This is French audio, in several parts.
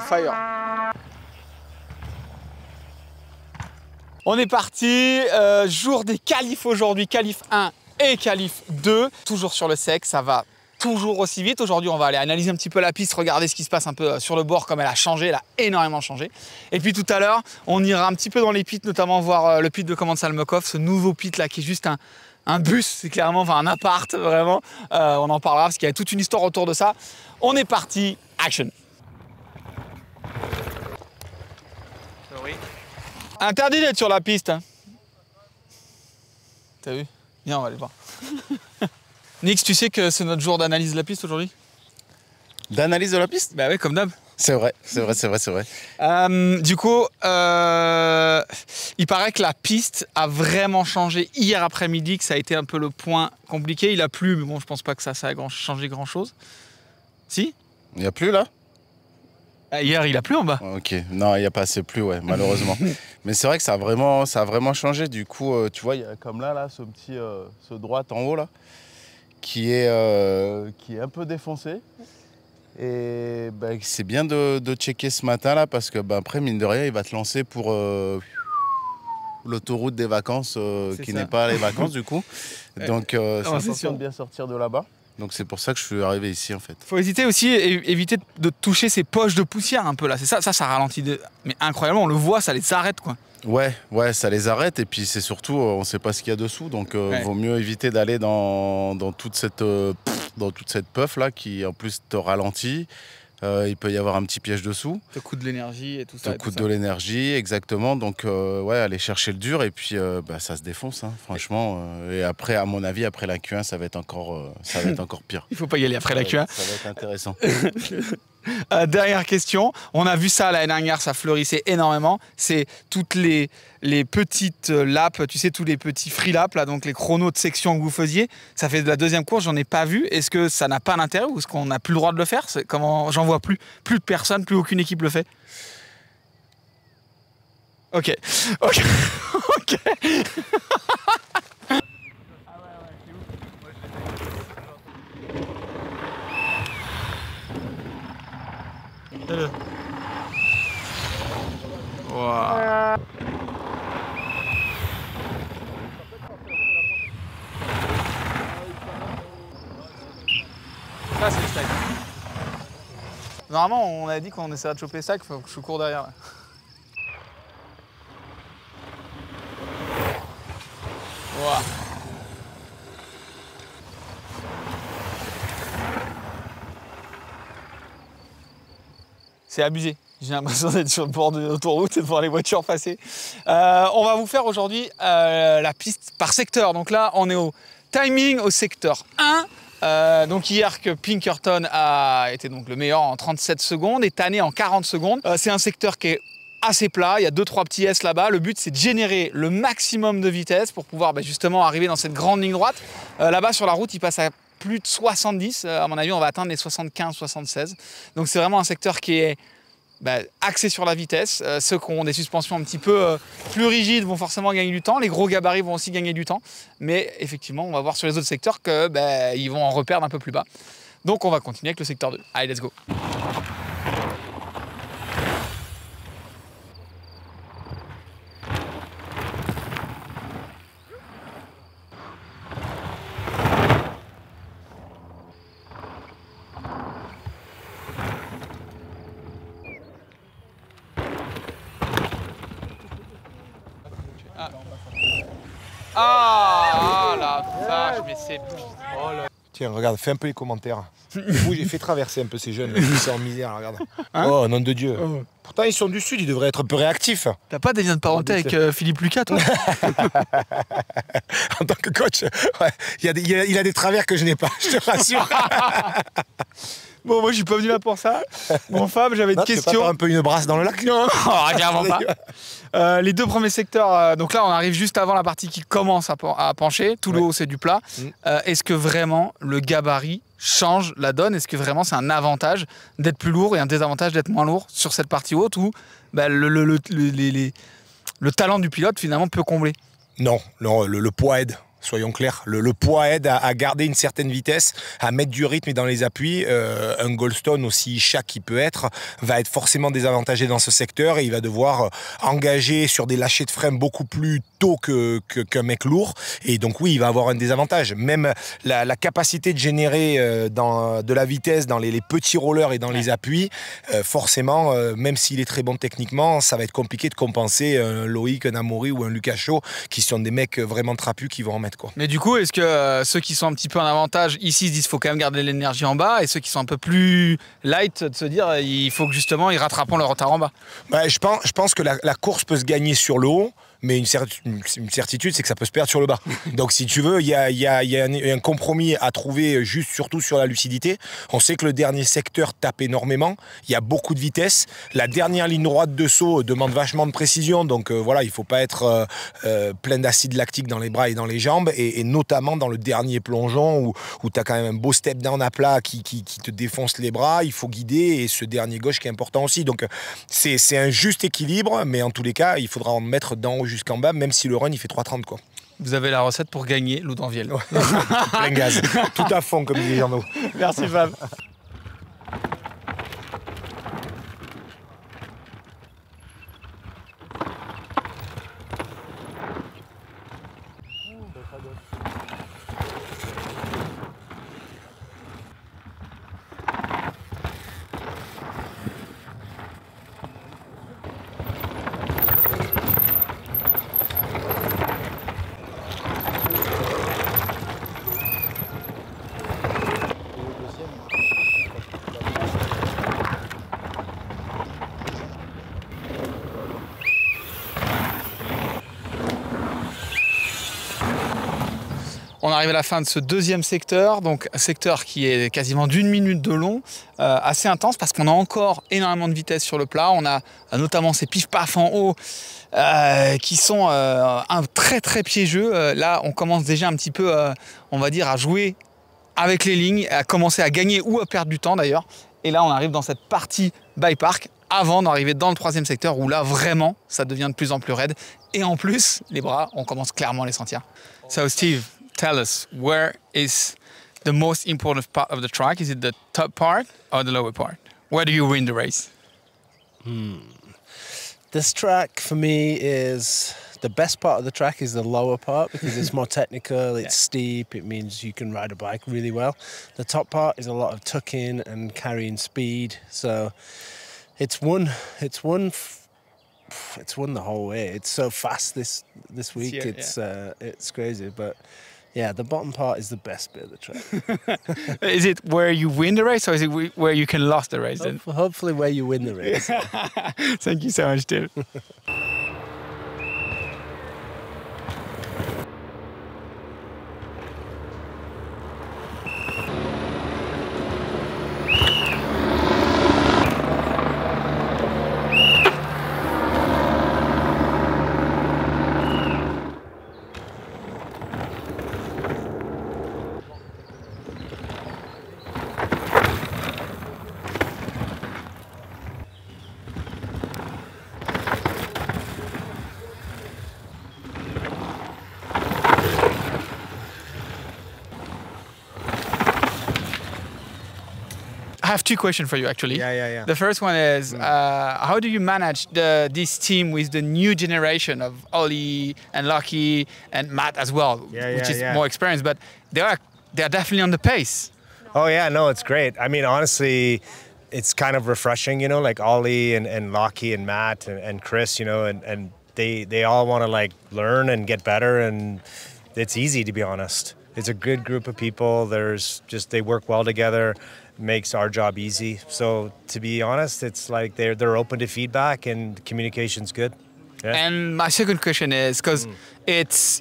fire. On est parti, jour des qualifs aujourd'hui, qualif 1 et qualif 2. Toujours sur le sec, ça va toujours aussi vite. Aujourd'hui, on va aller analyser un petit peu la piste, regarder ce qui se passe un peu sur le bord, comme elle a changé, elle a énormément changé. Et puis tout à l'heure, on ira un petit peu dans les pits, notamment voir le pit de Command Salmokov, ce nouveau pit là qui est juste un bus, c'est clairement, enfin un appart vraiment. On en parlera parce qu'il y a toute une histoire autour de ça. On est parti, action. Oui. Interdit d'être sur la piste. Hein. T'as vu? Viens, on va aller voir. Nix, tu sais que c'est notre jour d'analyse de la piste aujourd'hui? D'analyse de la piste? Bah oui, comme d'hab. C'est vrai, c'est vrai, c'est vrai, c'est vrai. Du coup, il paraît que la piste a vraiment changé hier après-midi, que ça a été un peu le point compliqué. Il a plu, mais bon, je pense pas que ça a changé grand-chose. Si? Il n'y a plus là? Hier, il a plu en bas. Ok, non, il n'y a pas assez plu, ouais, malheureusement. Mais c'est vrai que ça a vraiment changé. Du coup, tu vois, il y a comme là, ce petit, ce droite en haut là, qui est un peu défoncé. Et bah, c'est bien de checker ce matin là, parce que bah, après, mine de rien, il va te lancer pour l'autoroute des vacances, qui n'est pas les vacances du coup. Donc, c'est important de bien sortir de là-bas. Donc c'est pour ça que je suis arrivé ici en fait. Faut hésiter aussi, éviter de toucher ces poches de poussière un peu là. C'est ça ralentit. Mais incroyablement, on le voit, ça les arrête quoi. Ouais, ça les arrête et puis c'est surtout, on ne sait pas ce qu'il y a dessous. Donc vaut mieux éviter d'aller dans toute cette puff là qui en plus te ralentit. Il peut y avoir un petit piège dessous. Te coûte de l'énergie et tout ça. Te coûte de l'énergie, exactement. Donc, ouais, aller chercher le dur et puis bah, ça se défonce, hein, franchement. Et après, à mon avis, après la Q1, ça va être encore pire. Il faut pas y aller après la Q1. Ça va être intéressant. Dernière question. On a vu ça l'année dernière, ça fleurissait énormément. C'est toutes les petites laps, tu sais, tous les petits free laps, là, donc les chronos de section que vous faisiez. Ça fait de la deuxième course, j'en ai pas vu. Est-ce que ça n'a pas d'intérêt ou est-ce qu'on n'a plus le droit de le faire? Comment j'en vois plus de personnes, plus aucune équipe le fait. Ok. Wow. Ça c'est le stack. Normalement on a dit qu'on essaiera de choper le stack, il faut que je cours derrière là. Wow. C'est abusé. J'ai l'impression d'être sur le bord de l'autoroute et de voir les voitures passer. On va vous faire aujourd'hui la piste par secteur. Donc là, on est au timing au secteur 1. Donc hier que Pinkerton a été donc le meilleur en 37 secondes et Tané en 40 secondes. C'est un secteur qui est assez plat, il y a 2-3 petits S là-bas. Le but, c'est de générer le maximum de vitesse pour pouvoir justement arriver dans cette grande ligne droite. Là-bas, sur la route, il passe à plus de 70. À mon avis, on va atteindre les 75-76. Donc c'est vraiment un secteur qui est axé sur la vitesse. Ceux qui ont des suspensions un petit peu plus rigides vont forcément gagner du temps. Les gros gabarits vont aussi gagner du temps. Mais effectivement, on va voir sur les autres secteurs qu'ils vont en reperdre un peu plus bas. Donc on va continuer avec le secteur 2. Allez, let's go. Ah la vache, mais c'est... Oh là. Tiens, regarde, fais un peu les commentaires. Oui, j'ai fait traverser un peu ces jeunes qui sont en misère, regarde. Hein? Oh, nom de Dieu. Oh. Pourtant, ils sont du Sud, ils devraient être un peu réactifs. T'as pas des liens de parenté avec Philippe Lucas, toi? En tant que coach, ouais, il a des travers que je n'ai pas, je te rassure. Bon, moi, je suis pas venu là pour ça. Bon, Fab, j'avais une question. Tu veux pas faire un peu une brasse dans le lac? Non, clairement pas. Les deux premiers secteurs, donc là, on arrive juste avant la partie qui commence à pencher. Tout le haut, c'est du plat. Est-ce que vraiment le gabarit change la donne? Est-ce que vraiment c'est un avantage d'être plus lourd et un désavantage d'être moins lourd sur cette partie haute où le talent du pilote, finalement, peut combler? Non, le poids aide. soyons clairs. Le poids aide à garder une certaine vitesse, à mettre du rythme dans les appuis. Un Goldstone, aussi chac qu'il peut être, va être forcément désavantagé dans ce secteur et il va devoir engager sur des lâchers de frein beaucoup plus tôt qu'un mec lourd. Et donc oui, il va avoir un désavantage. Même la capacité de générer de la vitesse dans les petits rollers et dans les appuis, forcément, même s'il est très bon techniquement, ça va être compliqué de compenser un Loïc, un Amaury ou un Lucas Shaw, qui sont des mecs vraiment trapus qui vont en mettre, quoi. Mais du coup, est-ce que ceux qui sont un petit peu en avantage ici se disent qu'il faut quand même garder l'énergie en bas, et ceux qui sont un peu plus light de se dire il faut que justement ils rattraperont leur retard en bas? Je pense que la course peut se gagner sur le haut, mais une certitude, c'est que ça peut se perdre sur le bas. Donc si tu veux, il y a un compromis à trouver, juste surtout sur la lucidité. On sait que le dernier secteur tape énormément, il y a beaucoup de vitesse. La dernière ligne droite de saut demande vachement de précision, donc voilà, il ne faut pas être plein d'acide lactique dans les bras et dans les jambes, et notamment dans le dernier plongeon où tu as quand même un beau step down à plat qui te défonce les bras, il faut guider, et ce dernier gauche qui est important aussi. Donc c'est un juste équilibre, mais en tous les cas, il faudra en mettre d'en haut jusqu'en bas, même si le run il fait 3,30, quoi. Vous avez la recette pour gagner l'Oudanviel. Plein gaz, tout à fond, comme dit Jean-No. Merci Fab. On arrive à la fin de ce deuxième secteur, donc un secteur qui est quasiment d'1 minute de long, assez intense parce qu'on a encore énormément de vitesse sur le plat. On a notamment ces pif-paf en haut qui sont un très très piégeux. Là, on commence déjà un petit peu, on va dire, à jouer avec les lignes, à commencer à gagner ou à perdre du temps d'ailleurs. Et là, on arrive dans cette partie bike park avant d'arriver dans le troisième secteur où là, vraiment, ça devient de plus en plus raide. Et en plus, les bras, on commence clairement à les sentir. So Steve, tell us, where is the most important part of the track? Is it the top part or the lower part? Where do you win the race? This track for me is the best part of the track is the lower part because it's more technical, it's steep, it means you can ride a bike really well. The top part is a lot of tucking and carrying speed, so it's won the whole way. It's so fast this week. It's crazy, but yeah, the bottom part is the best bit of the track. Is it where you win the race or is it where you can lose the race then? Hopefully where you win the race. Thank you so much, Steve. I have two questions for you, actually. Yeah. The first one is, how do you manage this team with the new generation of Ollie and Lucky and Matt as well, which is more experienced, but they're definitely on the pace. Oh yeah, no, it's great. I mean, honestly, it's kind of refreshing, you know, like Ollie and Lockie and Matt and Chris, you know, and they all want to like learn and get better, and it's easy, to be honest. It's a good group of people. They work well together, makes our job easy. So to be honest, it's like they're open to feedback and communication's good. Yeah. And my second question is, because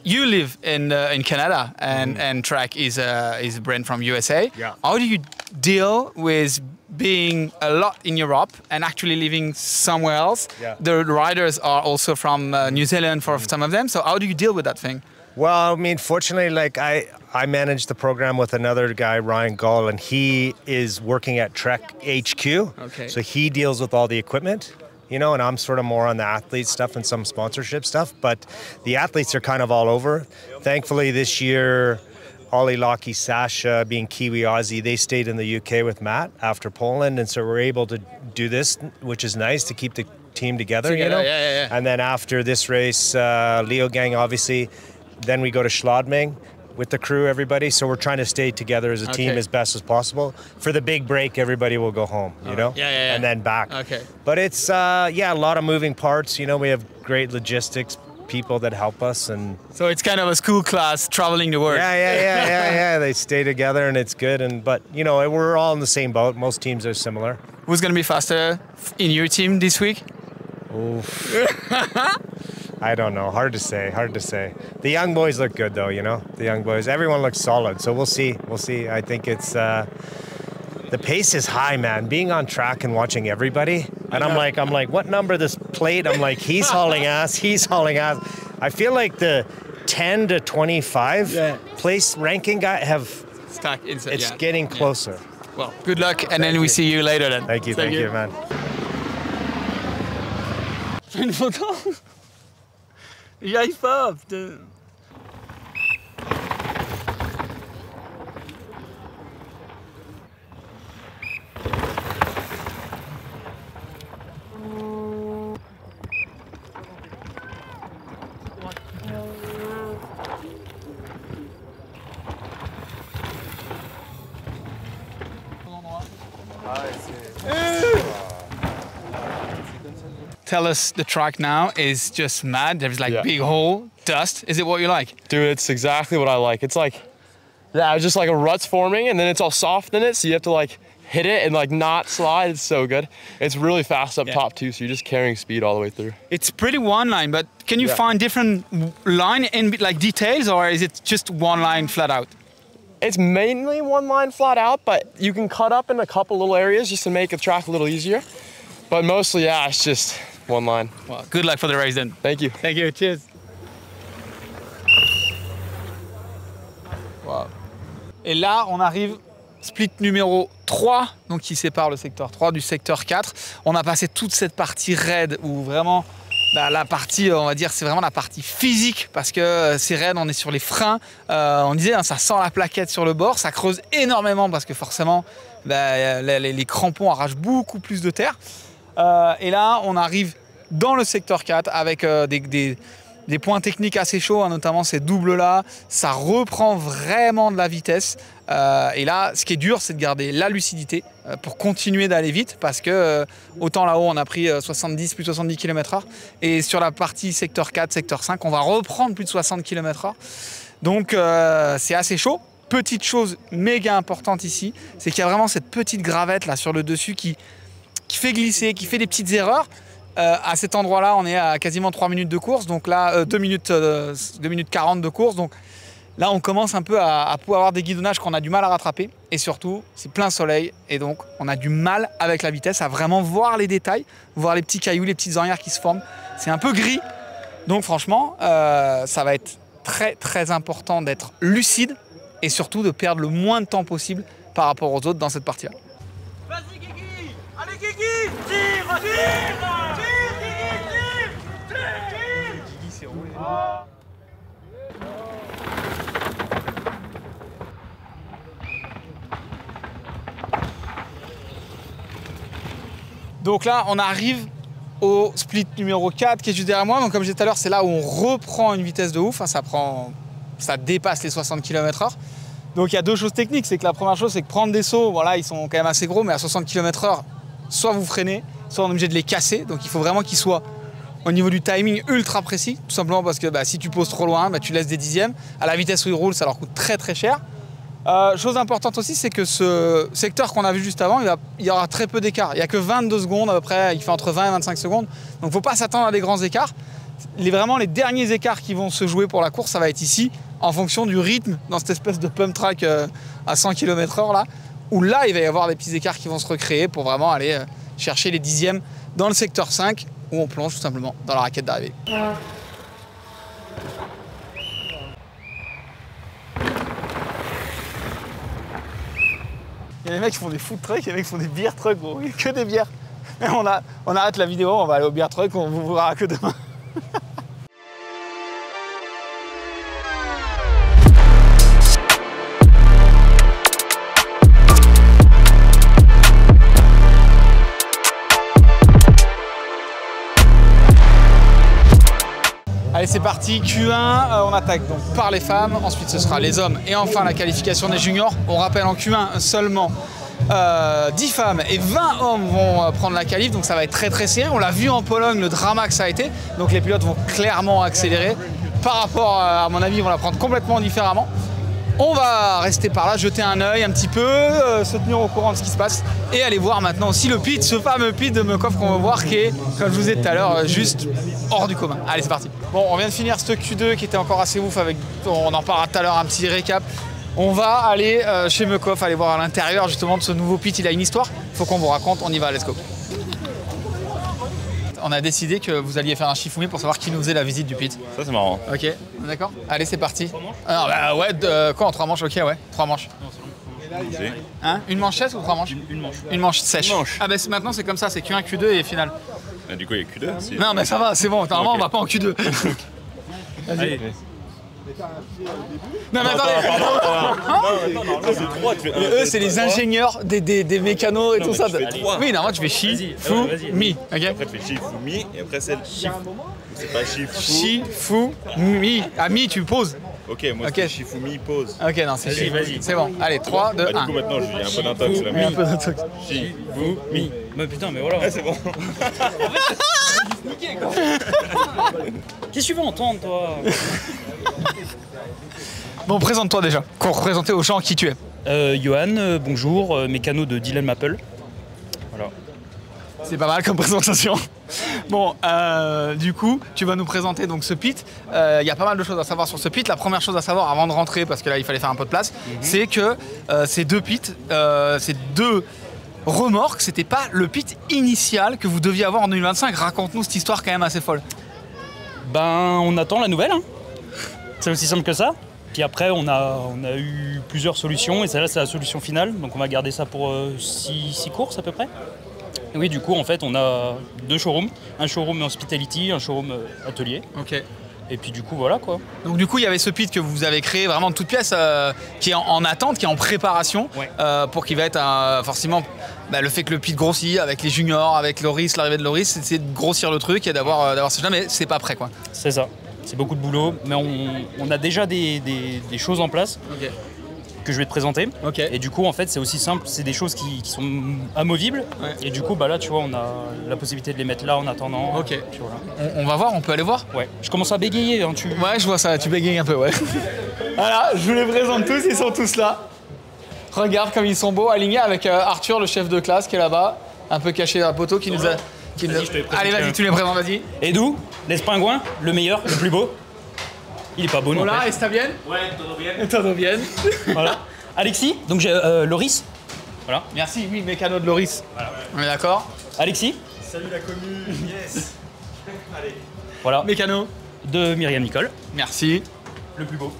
you live in Canada and Trek is a brand from USA. Yeah. How do you deal with being a lot in Europe and actually living somewhere else? Yeah. The riders are also from New Zealand for some of them. So how do you deal with that thing? Well, I mean, fortunately, like I manage the program with another guy, Ryan Gall, and he is working at Trek HQ. Okay. So he deals with all the equipment. you know, and I'm sort of more on the athlete stuff and some sponsorship stuff, but the athletes are kind of all over. Thankfully this year, Ollie, Lockie, Sasha, being Kiwi Aussie, they stayed in the UK with Matt after Poland, and so we're able to do this, which is nice to keep the team together, you know? Yeah. And then after this race, Leo Gang, obviously, then we go to Schladming with the crew, everybody. So we're trying to stay together as a team as best as possible. For the big break, everybody will go home, you know? Yeah. And then back. Okay. But it's, a lot of moving parts. You know, we have great logistics people that help us. And So it's kind of a school class traveling the world. yeah. They stay together and it's good. But, you know, we're all in the same boat. Most teams are similar. Who's going to be faster in your team this week? Oof. I don't know. Hard to say. The young boys look good, though, you know? The young boys. Everyone looks solid, so we'll see. I think it's... the pace is high, man. Being on track and watching everybody. And I'm like, what number this plate? I'm like, he's hauling ass. I feel like the 10 to 25 place ranking guy have... Stack inside. It's getting closer. Well, good luck, and then we see you later then. Thank you, man. Fais une photo. J'y arrive pas, putain. Tell us, the track now is just mad. There's like big hole, dust. Is it what you like? Dude, it's exactly what I like. It's like, it's just like a rut's forming and then it's all soft in it. So you have to like hit it and like not slide. It's so good. It's really fast up top too. So you're just carrying speed all the way through. It's pretty one line, but can you find different line in like details, or is it just one line flat out? It's mainly one line flat out, but you can cut up in a couple little areas just to make the track a little easier. But mostly, it's just one line. Well, good luck for the race then. Thank you. Thank you, cheers. Wow. Et là, on arrive, split numéro 3, donc qui sépare le secteur 3 du secteur 4. On a passé toute cette partie raide où vraiment, la partie, on va dire, c'est vraiment la partie physique parce que c'est raide, on est sur les freins. On disait, ça sent la plaquette sur le bord, ça creuse énormément parce que forcément, les crampons arrachent beaucoup plus de terre. Et là, on arrive dans le secteur 4 avec des points techniques assez chauds, notamment ces doubles-là. Ça reprend vraiment de la vitesse. Et là, ce qui est dur, c'est de garder la lucidité pour continuer d'aller vite parce que autant là-haut, on a pris plus de 70 km/h. Et sur la partie secteur 4, secteur 5, on va reprendre plus de 60 km/h. Donc, c'est assez chaud. Petite chose méga importante ici, c'est qu'il y a vraiment cette petite gravette là sur le dessus qui fait glisser, qui fait des petites erreurs. À cet endroit-là, on est à quasiment 3 minutes de course, donc là, 2 minutes 40 de course. Donc là, on commence un peu à pouvoir avoir des guidonnages qu'on a du mal à rattraper. Et surtout, c'est plein soleil, et donc on a du mal avec la vitesse à vraiment voir les détails, voir les petits cailloux, les petites ornières qui se forment. C'est un peu gris. Donc franchement, ça va être très très important d'être lucide et surtout de perdre le moins de temps possible par rapport aux autres dans cette partie-là. Vas-y Guigui! Allez Guigui! Tire! Guigui s'est roulé. Donc là, on arrive au split numéro 4 qui est juste derrière moi. Donc comme je disais tout à l'heure, c'est là où on reprend une vitesse de ouf. Ça dépasse les 60 km/h. Donc il y a deux choses techniques. C'est que la première chose, c'est que prendre des sauts, voilà, ils sont quand même assez gros, mais à 60 km/h, soit vous freinez, soit on est obligé de les casser. Donc il faut vraiment qu'ils soient au niveau du timing ultra précis, tout simplement parce que si tu poses trop loin, tu laisses des dixièmes. À la vitesse où ils roulent, ça leur coûte très très cher. Chose importante aussi, c'est que ce secteur qu'on a vu juste avant, il y aura très peu d'écart. Il n'y a que 22 secondes à peu près, il fait entre 20 et 25 secondes. Donc il ne faut pas s'attendre à des grands écarts. Vraiment les derniers écarts qui vont se jouer pour la course, ça va être ici, en fonction du rythme dans cette espèce de pump track à 100 km/h là, où là il va y avoir des petits écarts qui vont se recréer pour vraiment aller chercher les dixièmes dans le secteur 5, où on plonge tout simplement dans la raquette d'arrivée. Il y a des mecs qui font des food trucks, il y a des mecs qui font des beer trucks, gros. Il y a que des bières. On arrête la vidéo, on va aller au beer truck, on vous verra que demain. Allez, c'est parti, Q1, on attaque donc par les femmes, ensuite ce sera les hommes et enfin la qualification des juniors. On rappelle en Q1 seulement 10 femmes et 20 hommes vont prendre la qualif, donc ça va être très très serré. On l'a vu en Pologne, le drama que ça a été, donc les pilotes vont clairement accélérer. Par rapport à mon avis, ils vont la prendre complètement différemment. On va rester par là, jeter un œil un petit peu, se tenir au courant de ce qui se passe et aller voir maintenant aussi le pit, ce fameux pit de Mukov qu'on va voir qui est, comme je vous ai dit tout à l'heure, juste hors du commun. Allez, c'est parti. Bon, on vient de finir ce Q2 qui était encore assez ouf avec, on en parlera tout à l'heure, un petit récap. On va aller chez Mukov, aller voir à l'intérieur justement de ce nouveau pit, il a une histoire. Il faut qu'on vous raconte, on y va, let's go. On a décidé que vous alliez faire un Shifumi pour savoir qui nous faisait la visite du pit. Ça c'est marrant. Ok, d'accord. Allez, c'est parti. 3 manches bah ouais, quoi en 3 manches? Ok, ouais, 3 manches. Hein? Une manche sèche ou 3 manches? Une manche. Une manche sèche. Une manche. Ah bah maintenant c'est comme ça, c'est Q1, Q2 et finale. Ah, du coup il y a Q2 aussi. Non mais ça va, c'est bon, normalement on va pas en Q2. Vas-y. Non mais attendez. Eux c'est les ingénieurs des mécanos et tout ça. Oui, normalement tu fais Shifumi. Ok. Après tu fais Shifumi et après c'est le Shif. C'est pas Shifumi. Ah mi tu poses. Ok, moi c'est Shifumi pose. Ok, non c'est Shifumi. C'est bon. Allez, 3, 2, 1. Du coup maintenant j'ai un peu d'intox là. Un peu d'intox. Shifumi. Mais putain, mais voilà. Ah c'est bon. Qu'est-ce que tu veux entendre, toi? Bon, présente-toi déjà, pour représenter aux gens qui tu es. Johan, bonjour, mécano de Dylan Maple. Voilà. C'est pas mal comme présentation. Bon, du coup, tu vas nous présenter donc ce pit. Il y a pas mal de choses à savoir sur ce pit. La première chose à savoir avant de rentrer, parce que là il fallait faire un peu de place, c'est que ces deux pits, ces deux remorques, c'était pas le pit initial que vous deviez avoir en 2025. Raconte-nous cette histoire quand même assez folle. Ben, on attend la nouvelle. Hein. C'est aussi simple que ça. Puis après, on a eu plusieurs solutions et celle-là, c'est la solution finale. Donc on va garder ça pour 6 courses à peu près. Et oui, du coup, en fait, on a 2 showrooms. Un showroom hospitality, un showroom atelier. Ok. Et puis du coup, voilà quoi. Donc du coup, il y avait ce pit que vous avez créé vraiment de toutes pièces, qui est en attente, qui est en préparation, pour qu'il va être forcément le fait que le pit grossit avec les juniors, avec Loris, l'arrivée de Loris, c'est de grossir le truc et d'avoir ce jeu, mais c'est pas prêt quoi. C'est ça. C'est beaucoup de boulot, mais on a déjà des choses en place. Que je vais te présenter. Et du coup, en fait, c'est aussi simple, c'est des choses qui sont amovibles. Et du coup, bah là, tu vois, on a la possibilité de les mettre là en attendant. Ok. On va voir, on peut aller voir. Ouais. Je commence à bégayer. Hein, Ouais, je vois ça, tu bégayes un peu, ouais. Voilà, je vous les présente tous, ils sont tous là. Regarde comme ils sont beaux, alignés avec Arthur, le chef de classe, qui est là-bas, un peu caché dans la poteau, qui nous a... Allez, vas-y, tu les présentes, vas-y. Et d'où l'Espingouin, le meilleur, le plus beau. Il est pas beau, non? Voilà, está bien? Ouais, todo bien. Todo bien. Voilà. Alexis, donc j'ai Loris. Voilà. Merci, oui, mécano de Loris. Voilà. On est d'accord? Alexis. Salut la commune, yes. Allez. Voilà. Mécano. De Myriam Nicole. Merci. Le plus beau.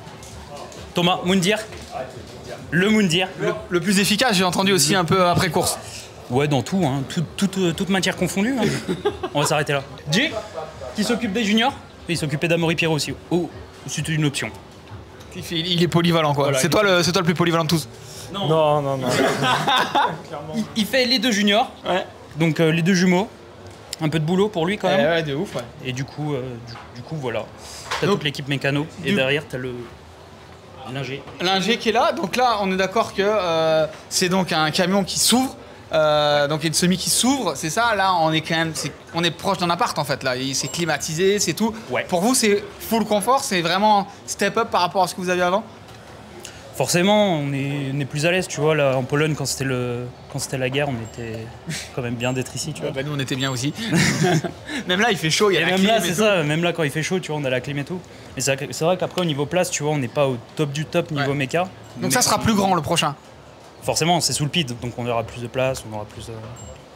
Thomas Moundir. Le Moundir. Le plus efficace, j'ai entendu aussi un peu après course. Ouais, dans tout, hein. Toute matière confondue. Hein. On va s'arrêter là. Jay, qui s'occupe des juniors. Et il s'occupait d'Amaury Pierrot aussi. Oh, c'était une option. Il est polyvalent quoi. Voilà, c'est toi le plus polyvalent de tous. Non. il fait les 2 juniors. Ouais. Donc les 2 jumeaux. Un peu de boulot pour lui quand même. Ouais, de ouf, ouais. Et du coup, voilà. T'as toute l'équipe mécano. Et derrière, t'as le l'ingé. L'ingé qui est là. Donc là, on est d'accord que c'est donc un camion qui s'ouvre. Donc il y a une semi qui s'ouvre, c'est ça. Là, on est quand même, on est proche d'un appart en fait. Là, c'est climatisé, c'est tout. Ouais. Pour vous, c'est full confort, c'est vraiment step up par rapport à ce que vous aviez avant. Forcément, on est plus à l'aise, tu vois. Là, en Pologne, quand c'était la guerre, on était quand même bien d'être ici, tu vois. Bah, nous, on était bien aussi. Même là, il fait chaud, il y a la même clim. Là, c'est ça. Même là, quand il fait chaud, tu vois, on a la clim et tout. Mais c'est vrai qu'après, au niveau place, tu vois, on n'est pas au top du top niveau méca. Donc ça sera plus grand le prochain. Forcément, c'est sous le pit, donc on aura plus de place, on aura plus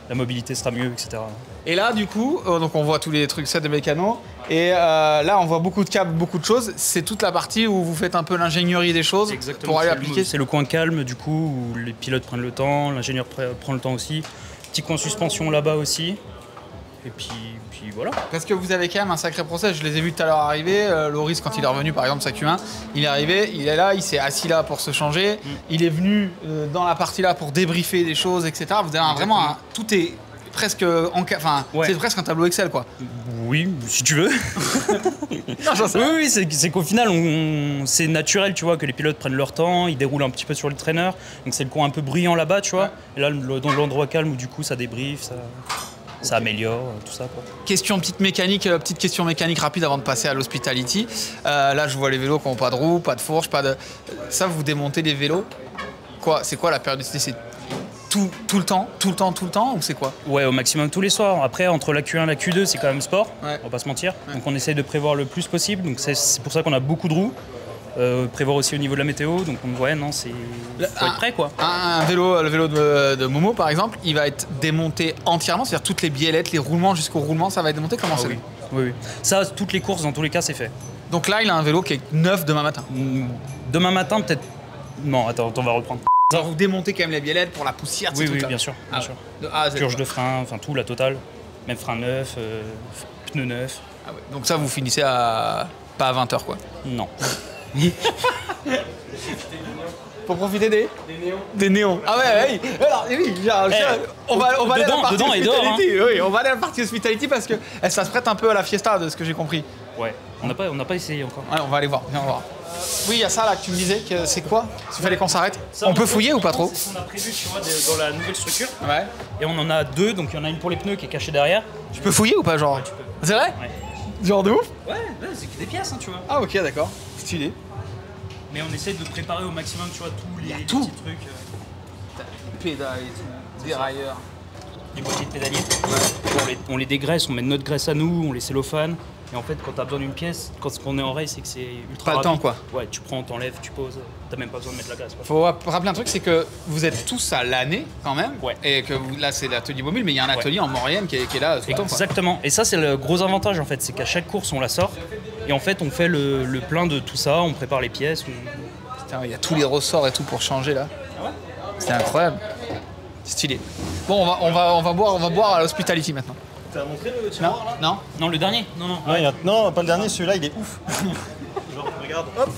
la mobilité sera mieux, etc. Et là, du coup, donc on voit tous les trucs, ça de mécano. Et là, on voit beaucoup de câbles, beaucoup de choses. C'est toute la partie où vous faites un peu l'ingénierie des choses. Exactement, pour aller appliquer. C'est le coin calme, du coup, où les pilotes prennent le temps, l'ingénieur prend le temps aussi. Petit coin suspension là-bas aussi. Et puis voilà. Parce que vous avez quand même un sacré process. Je les ai vus tout à l'heure arriver. Loris, quand il est revenu, par exemple, sa Q1, il est arrivé, il est là, il s'est assis là pour se changer. Il est venu dans la partie là pour débriefer des choses, etc. Vous avez vraiment tout est presque c'est presque un tableau Excel, quoi. Oui, si tu veux. Oui, c'est qu'au final, c'est naturel, tu vois, que les pilotes prennent leur temps, ils déroulent un petit peu sur le traîneur. Donc c'est le coin un peu bruyant là-bas, tu vois. Et là, dans l'endroit calme où du coup ça débriefe, ça améliore, tout ça, quoi. Petite question mécanique rapide avant de passer à l'hospitality. Là, je vois les vélos qui n'ont pas de roues, pas de fourche, pas de. Ça, vous démontez les vélos. C'est quoi la périodicité? C'est tout le temps ou c'est quoi? Ouais, au maximum tous les soirs. Après, entre la Q1 et la Q2, c'est quand même sport, Ouais. on va pas se mentir. Donc on essaye de prévoir le plus possible. Donc c'est pour ça qu'on a beaucoup de roues. Prévoir aussi au niveau de la météo. Donc faut être prêt, quoi. Le vélo de Momo, par exemple, il va être démonté entièrement, c'est-à-dire toutes les biellettes, les roulements jusqu'au roulement, ça va être démonté. Comment c'est? Oui. Ça, toutes les courses, dans tous les cas, c'est fait. Donc là, il a un vélo qui est neuf demain matin. Demain matin, peut-être. Non, attends, on va reprendre. Vous démontez quand même les biellettes pour la poussière, Oui, trucs-là. bien sûr. De A à Z. Purge quoi. de frein, enfin tout, la totale. Même frein neuf, pneus neufs. Ah ouais. Donc ça, vous finissez pas à 20h, quoi. Non. Pour profiter des néons. Ah ouais. Alors, oui, on va aller à la partie dedans et dehors, hospitality. Oui, on va aller à la partie hospitality parce que ça se prête un peu à la fiesta, de ce que j'ai compris. Ouais, on n'a pas essayé encore. Ouais, on va aller voir. Viens, on va voir. Oui, il y a ça là que tu me disais, que c'est quoi? Il fallait qu'on s'arrête. On peut fouiller ou pas trop? C'est ce qu'on a prévu, tu vois, dans la nouvelle structure. Ouais. Et on en a deux, donc il y en a une pour les pneus qui est cachée derrière. Tu peux fouiller ou pas, genre? Tu peux. C'est vrai? Ouais. Genre de ouf? Ouais, c'est que des pièces, hein, tu vois. Ah ok, d'accord. Stylé. Mais on essaie de préparer au maximum, tu vois, tous les tout. petits trucs. Pédales et tout, dérailleurs. Les boîtiers de pédalier. On les dégraisse, on met notre graisse à nous, on les cellophane. Et en fait, quand t'as besoin d'une pièce, quand on est en race, c'est que c'est ultra Pas le rapide. temps, quoi. Ouais, tu prends, t'enlèves, tu poses. T'as même pas besoin de mettre la graisse, quoi. Faut rappeler un truc, c'est que vous êtes tous à l'année quand même. Ouais. Et que là, c'est l'atelier mobile, mais il y a un atelier en Maurienne qui est là tout le temps, quoi. Exactement. Et ça, c'est le gros avantage, en fait. C'est qu'à chaque course, on la sort. Et en fait, on fait le plein de tout ça, on prépare les pièces. Putain, il y a tous les ressorts et tout pour changer là. C'est incroyable. Stylé. Bon, on va boire à l'hospitality maintenant. T'as montré le tiroir là? Non. Non, le dernier. Non. Non, pas le dernier, celui-là il est ouf. Genre, regarde, hop.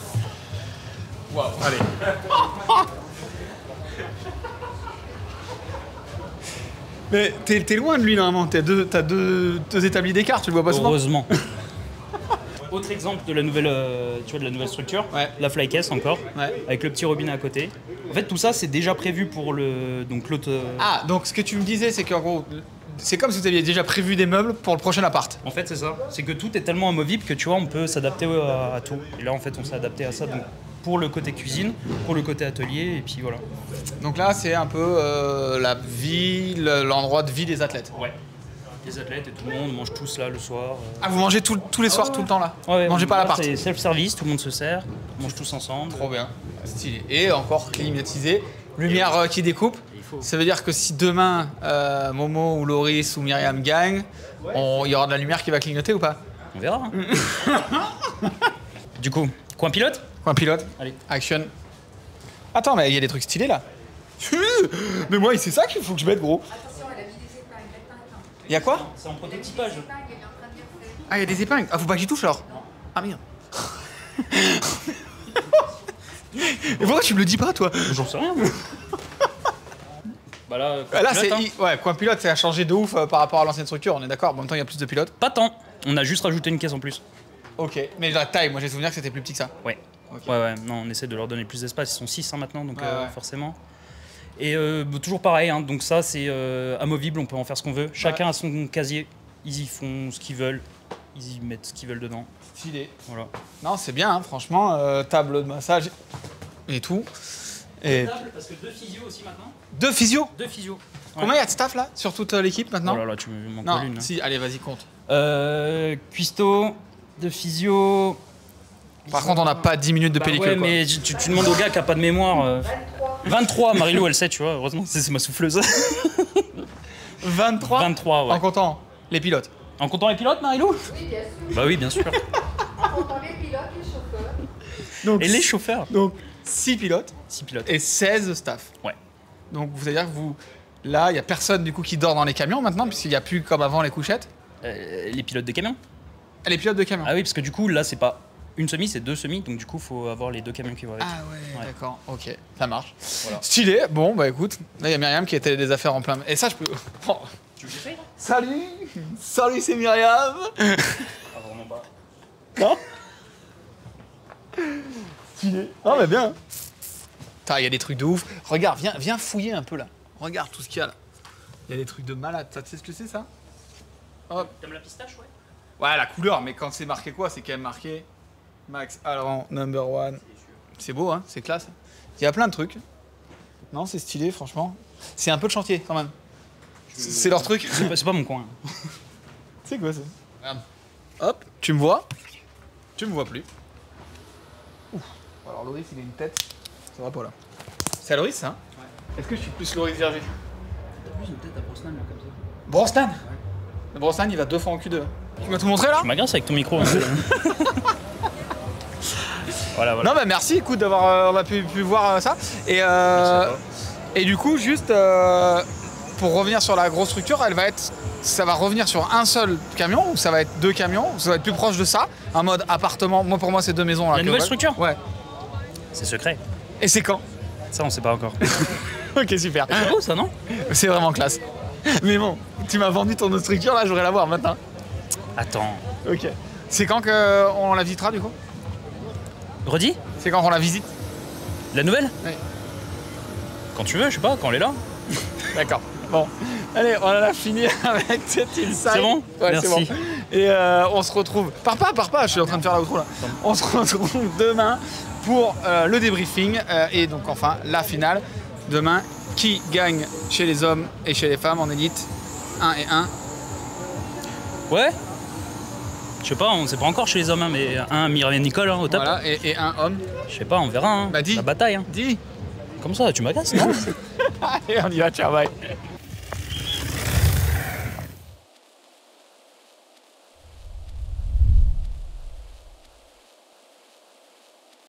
Waouh, allez. Mais t'es loin de lui normalement. T'as deux établis d'écart, tu le vois pas souvent. Heureusement. Autre exemple de la nouvelle, de la nouvelle structure, Ouais. la flycase encore, Ouais. avec le petit robinet à côté. En fait, tout ça, c'est déjà prévu pour l'autre. Ah, donc ce que tu me disais, c'est qu'en gros, c'est comme si vous aviez déjà prévu des meubles pour le prochain appart. En fait, c'est ça. C'est que tout est tellement amovible que tu vois, on peut s'adapter à tout. Et là, en fait, on s'est adapté à ça. Donc, pour le côté cuisine, pour le côté atelier, et puis voilà. Donc là, c'est un peu la vie, l'endroit de vie des athlètes. Ouais. Les athlètes et tout le monde mange tous là le soir. Ah, vous mangez tous les soirs, tout le temps là? Ouais, Mangez pas à là, l'appart? C'est self-service, tout le monde se sert, on mange tous ensemble. Trop bien. Stylé. Et encore climatisé. Lumière qui découpe. Ça veut dire que si demain Momo ou Loris ou Myriam gagnent, il y aura de la lumière qui va clignoter ou pas? On verra. Du coup, coin pilote? Coin pilote. Allez. Action. Attends, mais il y a des trucs stylés là. Mais moi, c'est ça qu'il faut que je mette, gros. Il y a quoi? C'est en prototypage. Ah, il y a des épingles. Ah, faut pas que j'y touche alors? Ah merde. Et pourquoi tu me le dis pas, toi? J'en sais rien. Bah là, Là, pilote, c'est ouais, coin pilote, ça a changé de ouf par rapport à l'ancienne structure. On est d'accord. En même temps, il y a plus de pilotes. Pas tant. On a juste rajouté une caisse en plus. Ok. Mais la taille, moi, j'ai souvenir que c'était plus petit que ça. Ouais. Ok. Ouais. Non, on essaie de leur donner plus d'espace. Ils sont 6 maintenant, donc Ouais. forcément. Et toujours pareil, hein, donc ça c'est amovible, on peut en faire ce qu'on veut. Chacun a son casier, ils y font ce qu'ils veulent, ils y mettent ce qu'ils veulent dedans. Stylé. Voilà. Non, c'est bien, hein, franchement. Table de massage et tout. Et Parce que 2 physios aussi maintenant. 2 physios. 2 physios. Combien il y a de staff là sur toute l'équipe maintenant? Oh là là, tu me manques Non, l'une. hein. si, allez, vas-y, compte. Cuistot, 2 physios. Par contre, on n'a pas 10 minutes de Bah pellicule. ouais, quoi. mais tu demandes au gars qui a pas de mémoire. 23, Marilou elle sait, tu vois, heureusement, c'est ma souffleuse. 23 23, ouais. En comptant les pilotes. En comptant les pilotes, Marilou? Oui, bien sûr. Bah oui, bien sûr. En comptant les pilotes, les chauffeurs. Donc, Et les chauffeurs? Donc 6 pilotes 6 pilotes. et 16 staff. Ouais. Donc, vous allez dire que Là, il n'y a personne du coup qui dort dans les camions maintenant, puisqu'il n'y a plus comme avant les couchettes. Les pilotes de camions. Les pilotes de camions. Ah oui, parce que du coup, là, c'est pas une semi, c'est 2 semis, donc du coup, faut avoir les 2 camions qui vont avec. Ah ouais. D'accord, ok, ça marche. Voilà. Stylé, bon bah écoute, là il y a Myriam qui a des affaires en plein. Et ça je peux. Oh. Tu veux que j'essaye? Salut. Salut, c'est Myriam. Ah, vraiment pas. Non. Stylé. Ah mais bien. Il y a des trucs de ouf. Regarde, viens fouiller un peu là. Regarde tout ce qu'il y a là. Il y a des trucs de malade. Ça, tu sais ce que c'est ça? Hop. T'aimes la pistache, ouais? Ouais, la couleur, mais quand c'est marqué quoi? C'est quand même marqué Max Alran number 1. C'est beau, hein? C'est classe. Il y a plein de trucs. Non, c'est stylé, franchement. C'est un peu de chantier, quand même. C'est leur truc. C'est pas mon coin. C'est quoi ça? Regarde. Hop, tu me vois? Tu me vois plus. Ouf. Alors Loris, il a une tête. Ça va pas là. C'est à Loris, ça? Ouais. Est-ce que je suis plus Loris Verger? T'as plus une tête à Brosnan, là, comme ça. Brosnan? Ouais. Brosnan, il va 2 fois en Q2. Tu m'as tout montré là? Tu m'agaces avec ton micro. Hein. Voilà. Non, bah merci, écoute, d'avoir on a pu voir ça. Et du coup, juste pour revenir sur la grosse structure, ça va revenir sur un seul camion ou ça va être 2 camions? Ça va être plus proche de ça, un mode appartement. Moi, pour moi, c'est 2 maisons. Là, la nouvelle structure? Ouais. C'est secret. Et c'est quand? Ça, on sait pas encore. Ok, super. C'est beau ça, non? C'est vraiment classe. Mais bon, tu m'as vendu ton autre structure, là, je voudrais la voir maintenant. Attends. Ok. C'est quand qu'on la visitera du coup? Redis? C'est quand qu'on la visite? La nouvelle? Oui. Quand tu veux, je sais pas, quand on est là. D'accord. Bon. Allez, on en a fini avec cette inside. C'est bon? Ouais, merci. c'est bon. Et on se retrouve. Pars pas, je suis en train de faire la outro là. On se retrouve demain pour le débriefing et donc enfin la finale. Demain, qui gagne chez les hommes et chez les femmes en élite? 1 et 1. Ouais. Je sais pas, on sait pas encore chez les hommes, hein, mais un Myriam Nicole hein, au top. Voilà, et un homme. Je sais pas, on verra. Hein. Bah dis. La bataille. Hein. Dis. Comme ça, tu m'agaces, non? Allez, on y va, ciao, bye.